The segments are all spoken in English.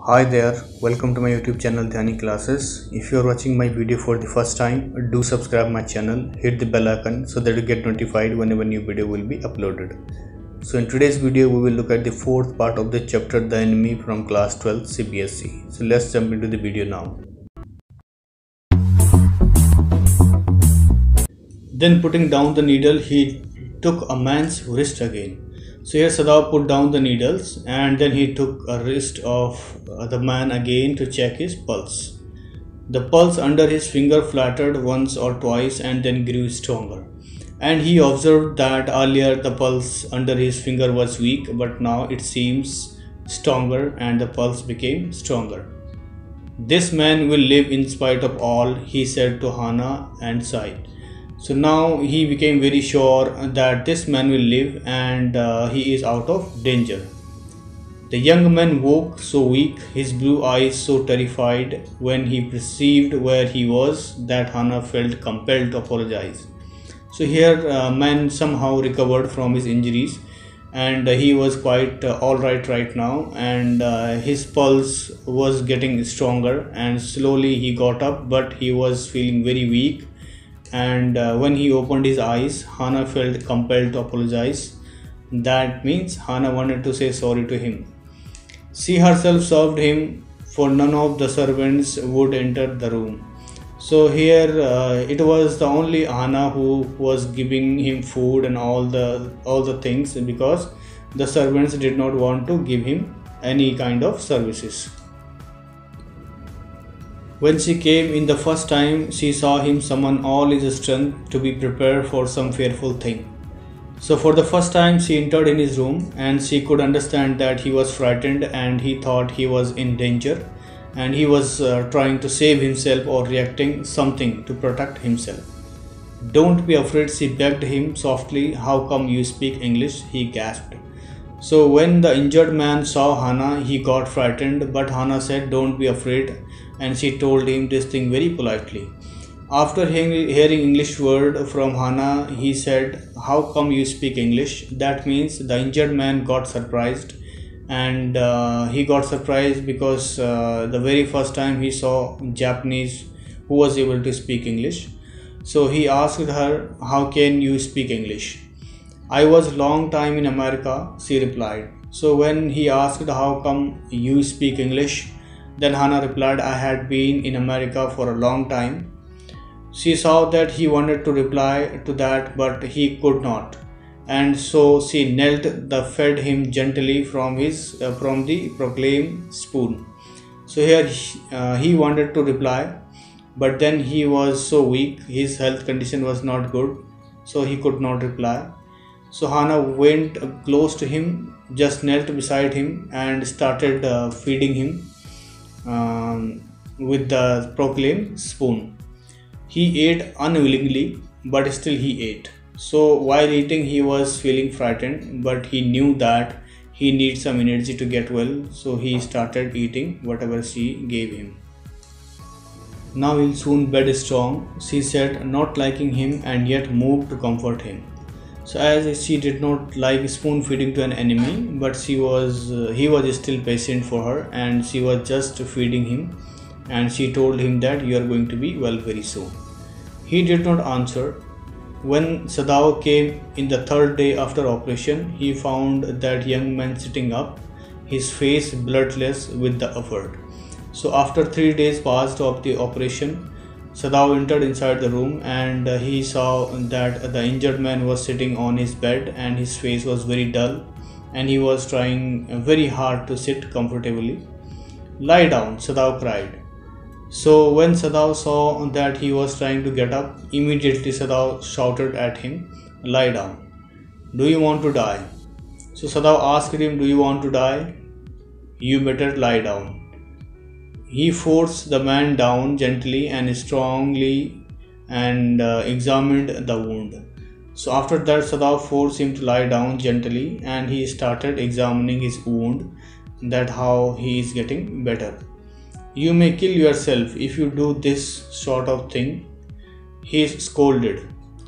Hi there, welcome to my YouTube channel Dhyani Classes. If you are watching my video for the first time, do subscribe my channel, hit the bell icon so that you get notified whenever new video will be uploaded. So in today's video we will look at the fourth part of the chapter The Enemy from class 12 CBSE. So let's jump into the video now. Then putting down the needle, he took a man's wrist again. So here Sadao put down the needles and then he took a wrist of the man again to check his pulse. The pulse under his finger fluttered once or twice and then grew stronger. And he observed that earlier the pulse under his finger was weak, but now it seems stronger and the pulse became stronger. This man will live in spite of all, he said to Hana and sighed. So now he became very sure that this man will live and he is out of danger. The young man woke so weak, his blue eyes so terrified when he perceived where he was that Hana felt compelled to apologize. So here man somehow recovered from his injuries and he was quite alright right now, and his pulse was getting stronger and slowly he got up, but he was feeling very weak. And when he opened his eyes, Hana felt compelled to apologize. That means Hana wanted to say sorry to him. She herself served him, for none of the servants would enter the room. So here it was the only Hana who was giving him food and all the things, because the servants did not want to give him any kind of services. When she came in the first time, she saw him summon all his strength to be prepared for some fearful thing. So for the first time she entered in his room and she could understand that he was frightened and he thought he was in danger and he was trying to save himself or reacting something to protect himself. "Don't be afraid," she begged him softly. "How come you speak English?" he gasped. So when the injured man saw Hana, he got frightened, but Hana said, "Don't be afraid," and she told him this thing very politely. After hearing English word from Hana, he said, "How come you speak English?" That means the injured man got surprised, and he got surprised because the very first time he saw Japanese who was able to speak English. So he asked her, "How can you speak English?" "I was long time in America," she replied. So when he asked, "How come you speak English?" then Hana replied, "I had been in America for a long time." She saw that he wanted to reply to that, but he could not, and so she knelt the fed him gently from the proclaimed spoon. So here he wanted to reply, but then he was so weak, his health condition was not good, so he could not reply. So Hana went close to him, just knelt beside him and started feeding him with the proclaimed spoon. He ate unwillingly, but still he ate. So while eating he was feeling frightened, but he knew that he needs some energy to get well, so he started eating whatever she gave him. "Now he'll soon bed strong," she said, not liking him and yet moved to comfort him. So as she did not like spoon feeding to an enemy, but he was still patient for her and she was just feeding him, and she told him that "You are going to be well very soon." He did not answer. When Sadao came in the third day after operation, he found that young man sitting up, his face bloodless with the effort. So after 3 days passed of the operation, Sadao entered inside the room and he saw that the injured man was sitting on his bed and his face was very dull and he was trying very hard to sit comfortably. "Lie down," Sadao cried. So when Sadao saw that he was trying to get up, immediately Sadao shouted at him, "Lie down. Do you want to die?" So Sadao asked him, "Do you want to die? You better lie down." He forced the man down gently and strongly and examined the wound. So after that Sadao forced him to lie down gently and he started examining his wound, that how he is getting better. "You may kill yourself if you do this sort of thing," he scolded.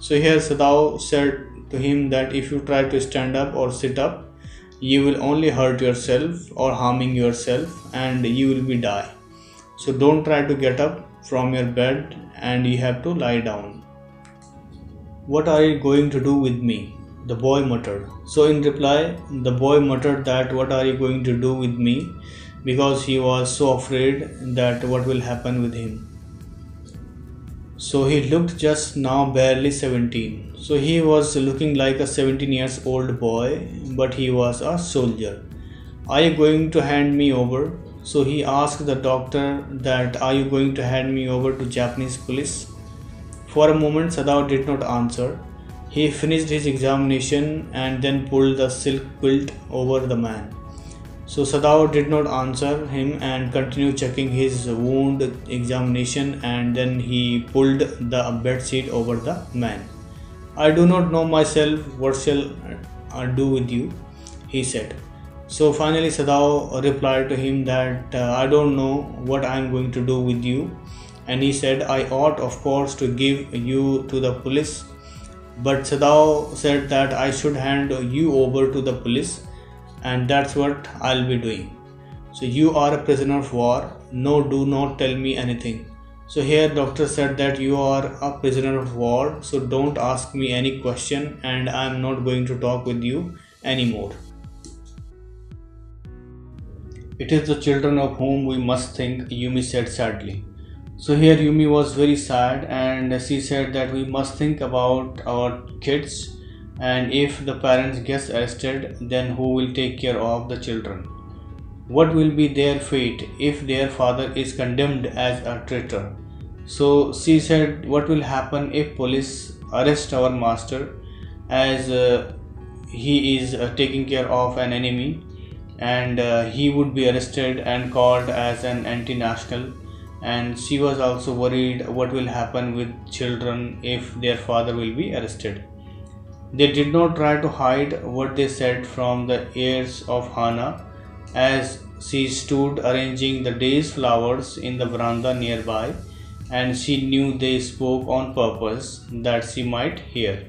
So here Sadao said to him that if you try to stand up or sit up, you will only hurt yourself or harming yourself and you will be die. So don't try to get up from your bed and you have to lie down. What are you going to do with me? The boy muttered. So in reply, the boy muttered that what are you going to do with me, because he was so afraid that what will happen with him. So he looked just now barely 17. So he was looking like a 17 years old boy, but he was a soldier. Are you going to hand me over? So he asked the doctor that are you going to hand me over to Japanese police? For a moment Sadao did not answer. He finished his examination and then pulled the silk quilt over the man. So Sadao did not answer him and continued checking his wound examination, and then he pulled the bed sheet over the man. I do not know myself, what shall I do with you? He said. So finally Sadao replied to him that I don't know what I am going to do with you. And he said, I ought of course to give you to the police. But Sadao said that I should hand you over to the police, and that's what I'll be doing. So you are a prisoner of war. No, do not tell me anything. So here doctor said that you are a prisoner of war, so don't ask me any question and I am not going to talk with you anymore. It is the children of whom we must think, Yumi said sadly. So here Yumi was very sad and she said that we must think about our kids, and if the parents gets arrested, then who will take care of the children? What will be their fate if their father is condemned as a traitor? So she said, what will happen if police arrest our master as he is taking care of an enemy, and he would be arrested and called as an anti-national. And she was also worried what will happen with children if their father will be arrested. They did not try to hide what they said from the ears of Hana as she stood arranging the day's flowers in the veranda nearby, and she knew they spoke on purpose that she might hear.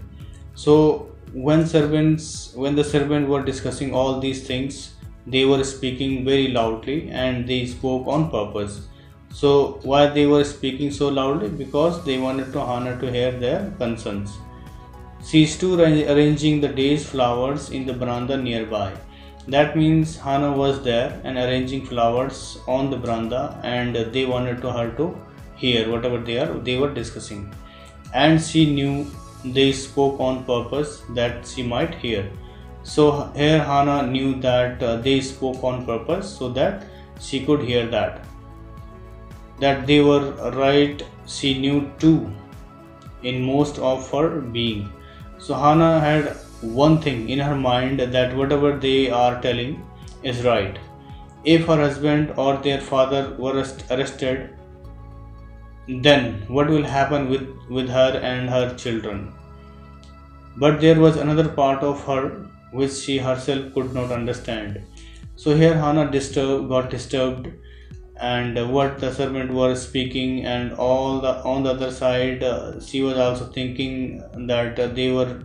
So when the servants were discussing all these things, they were speaking very loudly and they spoke on purpose. So why they were speaking so loudly? Because they wanted to Hana to hear their concerns. She stood arranging the day's flowers in the veranda nearby. That means Hana was there and arranging flowers on the veranda, and they wanted her to hear whatever they were discussing. And she knew they spoke on purpose that she might hear. So here Hana knew that they spoke on purpose so that she could hear that they were right. She knew too in most of her being. So Hana had one thing in her mind, that whatever they are telling is right. If her husband or their father were arrested, then what will happen with her and her children? But there was another part of her which she herself could not understand. So here Hana got disturbed, and what the servant were speaking, and on the other side she was also thinking that they were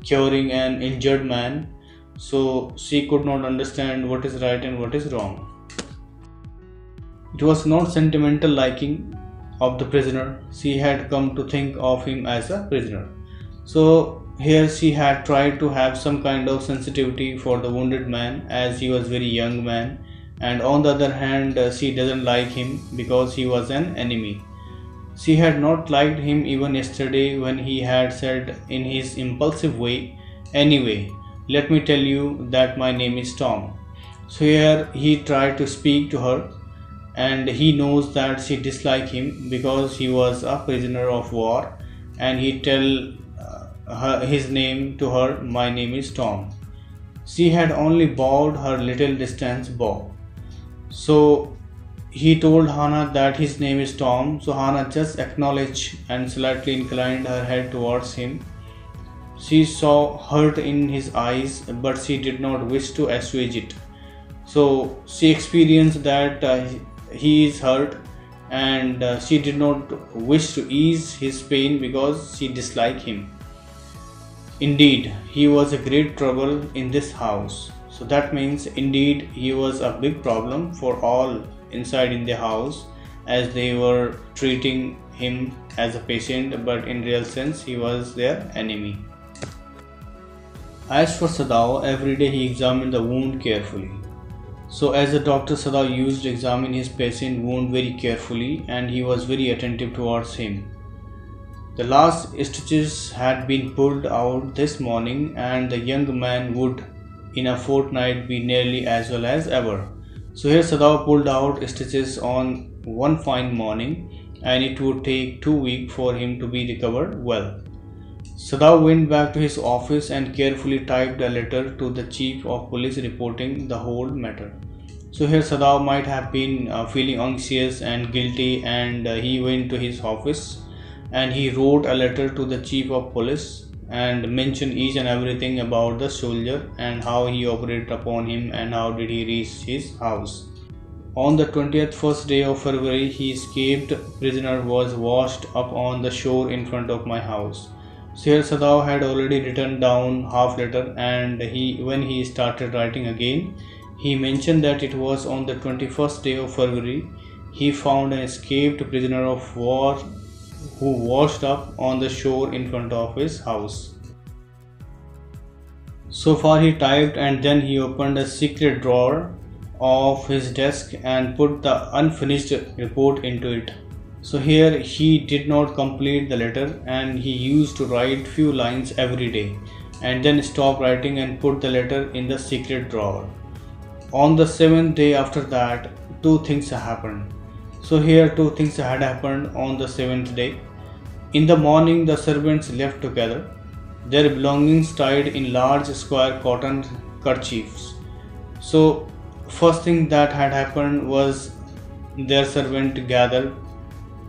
curing an injured man. So she could not understand what is right and what is wrong. It was not sentimental liking of the prisoner. She had come to think of him as a prisoner. So here she had tried to have some kind of sensitivity for the wounded man, as he was very young man, and on the other hand she doesn't like him because he was an enemy. She had not liked him even yesterday when he had said in his impulsive way, anyway, let me tell you that my name is Tom. So here he tried to speak to her, and he knows that she disliked him because he was a prisoner of war, and he tell his name to her, my name is Tom. She had only bowed her little distance bow. So he told Hana that his name is Tom. So Hana just acknowledged and slightly inclined her head towards him. She saw hurt in his eyes, but she did not wish to assuage it. So she experienced that he is hurt, and she did not wish to ease his pain because she disliked him. Indeed, he was a great trouble in this house. So that means indeed he was a big problem for all inside in the house, as they were treating him as a patient, but in real sense he was their enemy. As for Sadao, every day he examined the wound carefully. So as a doctor, Sadao used to examine his patient wound very carefully, and he was very attentive towards him. The last stitches had been pulled out this morning, and the young man would in a fortnight be nearly as well as ever. So here Sadao pulled out stitches on one fine morning, and it would take 2 weeks for him to be recovered well. Sadao went back to his office and carefully typed a letter to the chief of police reporting the whole matter. So here Sadao might have been feeling anxious and guilty, and he went to his office and he wrote a letter to the chief of police and mentioned each and everything about the soldier and how he operated upon him and how did he reach his house. On the 20th first day of February, he escaped prisoner was washed up on the shore in front of my house. So here Sadao had already written down half letter, and when he started writing again, he mentioned that it was on the 21st day of February he found an escaped prisoner of war who washed up on the shore in front of his house. So far he typed, and then he opened a secret drawer of his desk and put the unfinished report into it. So here he did not complete the letter, and he used to write few lines every day and then stop writing and put the letter in the secret drawer. On the 7th day after that, two things happened. So here two things had happened on the 7th day. In the morning the servants left together, their belongings tied in large square cotton kerchiefs. So first thing that had happened was their servant gathered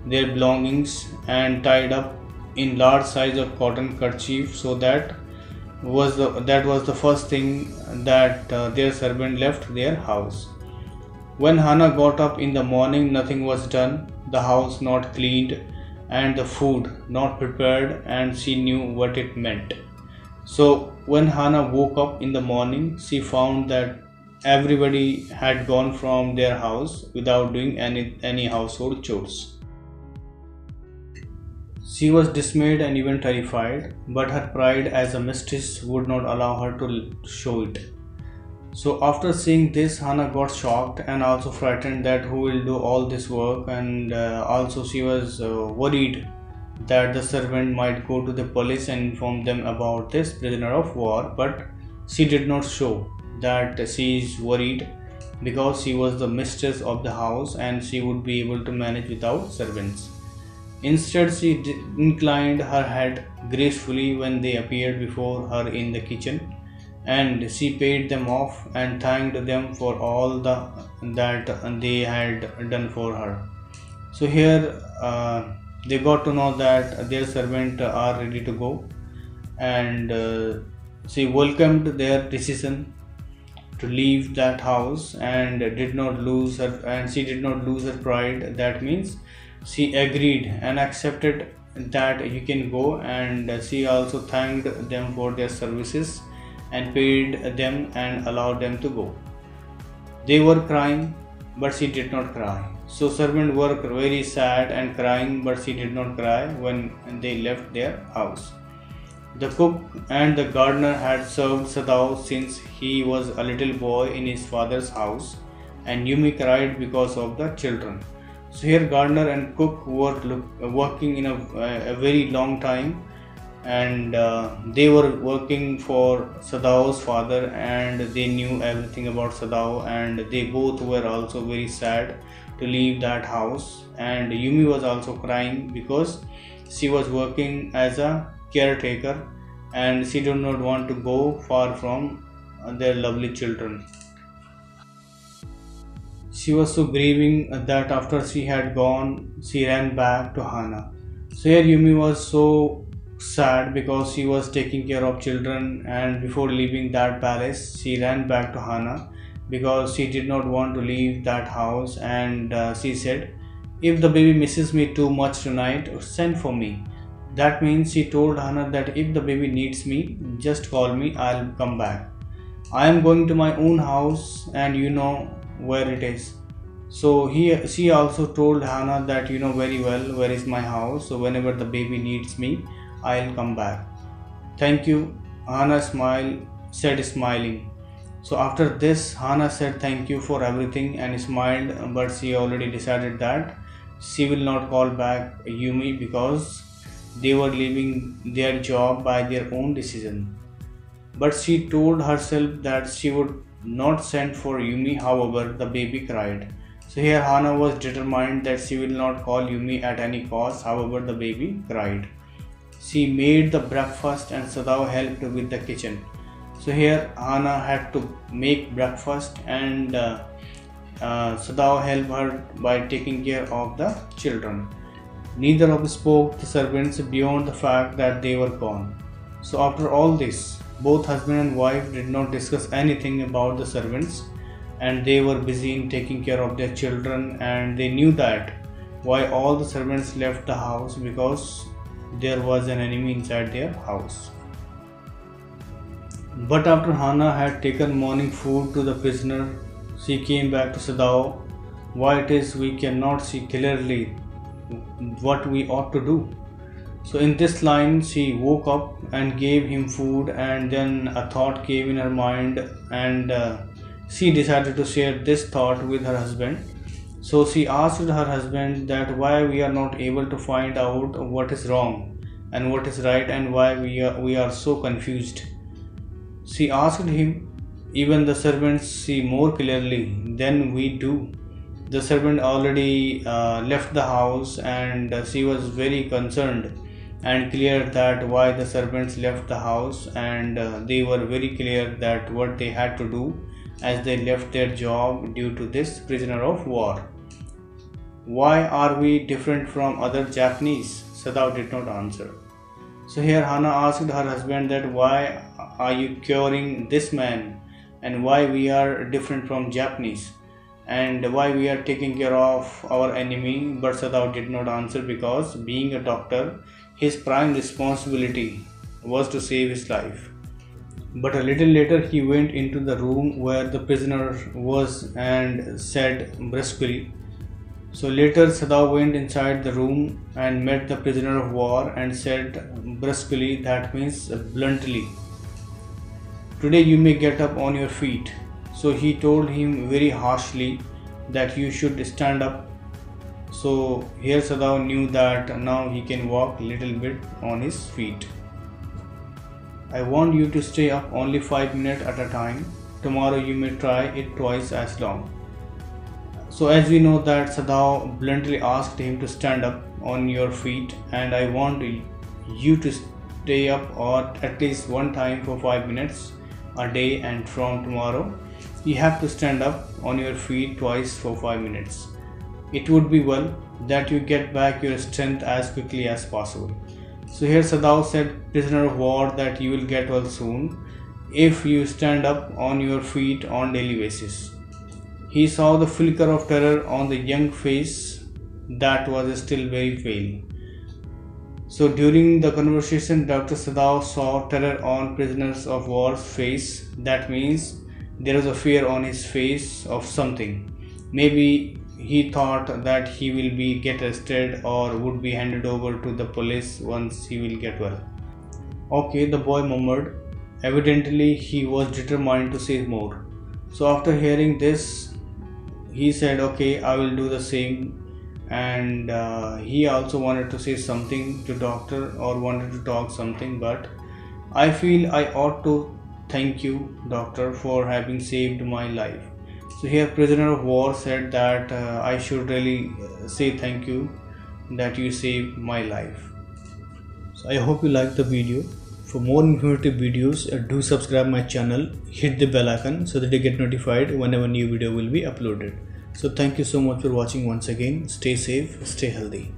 their belongings and tied up in large size of cotton kerchief. So that was the first thing that their servant left their house. When Hannah got up in the morning, nothing was done, the house not cleaned and the food not prepared, and she knew what it meant. So when Hannah woke up in the morning, she found that everybody had gone from their house without doing any household chores. She was dismayed and even terrified, but her pride as a mistress would not allow her to show it. So after seeing this, Hannah got shocked and also frightened that who will do all this work, and also she was worried that the servant might go to the police and inform them about this prisoner of war, but she did not show that she is worried because she was the mistress of the house and she would be able to manage without servants. Instead, she inclined her head gracefully when they appeared before her in the kitchen, and she paid them off and thanked them for all that they had done for her. So here they got to know that their servant are ready to go, and she welcomed their decision to leave that house and she did not lose her pride. That means she agreed and accepted that you can go, and she also thanked them for their services and paid them and allowed them to go. They were crying, but she did not cry. So servants were very sad and crying, but she did not cry when they left their house. The cook and the gardener had served Sadao since he was a little boy in his father's house, and Yumi cried because of the children. So here gardener and cook were working in a very long time, and they were working for Sadao's father, and they knew everything about Sadao, and they both were also very sad to leave that house. And Yumi was also crying because she was working as a caretaker and she did not want to go far from their lovely children. She was so grieving that after she had gone, she ran back to Hana. So here Yumi was so sad because she was taking care of children, and before leaving that palace, she ran back to Hana because she did not want to leave that house, and she said, "If the baby misses me too much tonight, send for me." That means she told Hana that if the baby needs me, just call me, I'll come back. I am going to my own house and you know where it is. So she also told Hannah that you know very well where is my house, so whenever the baby needs me, I'll come back. Thank you, Hannah said smiling. So after this, Hannah said thank you for everything and smiled, but she already decided that she will not call back Yumi because they were leaving their job by their own decision. But she told herself that she would not send for Yumi, however, the baby cried. So here Hannah was determined that she will not call Yumi at any cost, however, the baby cried. She made the breakfast and Sadao helped with the kitchen. So here Hannah had to make breakfast and Sadao helped her by taking care of the children. Neither of them spoke to servants beyond the fact that they were gone. So after all this, both husband and wife did not discuss anything about the servants, and they were busy in taking care of their children, and they knew that why all the servants left the house, because there was an enemy inside their house. But after Hannah had taken morning food to the prisoner, she came back to Sadao. Why it is we cannot see clearly what we ought to do. So in this line, she woke up and gave him food, and then a thought came in her mind, and she decided to share this thought with her husband. So she asked her husband that why we are not able to find out what is wrong and what is right, and why we are so confused. She asked him, even the servants see more clearly than we do. The servant already left the house, and she was very concerned and clear that why the servants left the house, and they were very clear that what they had to do as they left their job due to this prisoner of war. Why are we different from other Japanese? Sadao did not answer. So here Hannah asked her husband that why are you curing this man, and why we are different from Japanese, and why we are taking care of our enemy. But Sadao did not answer because being a doctor, his prime responsibility was to save his life. But a little later he went into the room where the prisoner was and said brusquely. So later Sadao went inside the room and met the prisoner of war and said brusquely, that means bluntly, today you may get up on your feet. So he told him very harshly that you should stand up. So here Sadao knew that now he can walk a little bit on his feet. I want you to stay up only 5 minutes at a time. Tomorrow you may try it twice as long. So as we know that Sadao bluntly asked him to stand up on your feet, and I want you to stay up or at least one time for 5 minutes a day, and from tomorrow you have to stand up on your feet twice for 5 minutes. It would be well that you get back your strength as quickly as possible. So here Sadao said, prisoner of war, that you will get well soon if you stand up on your feet on daily basis. He saw the flicker of terror on the young face that was still very pale. So during the conversation, Dr. Sadao saw terror on prisoners of war's face. That means there was a fear on his face of something. Maybe he thought that he will be get arrested or would be handed over to the police once he will get well. Okay, the boy murmured. Evidently he was determined to say more. So after hearing this, he said, okay, I will do the same. And he also wanted to say something to doctor or wanted to talk something, but I feel I ought to thank you, doctor, for having saved my life. So here prisoner of war said that I should really say thank you that you saved my life. So I hope you liked the video. For more informative videos, do subscribe my channel, hit the bell icon so that you get notified whenever new video will be uploaded. So thank you so much for watching once again. Stay safe, stay healthy.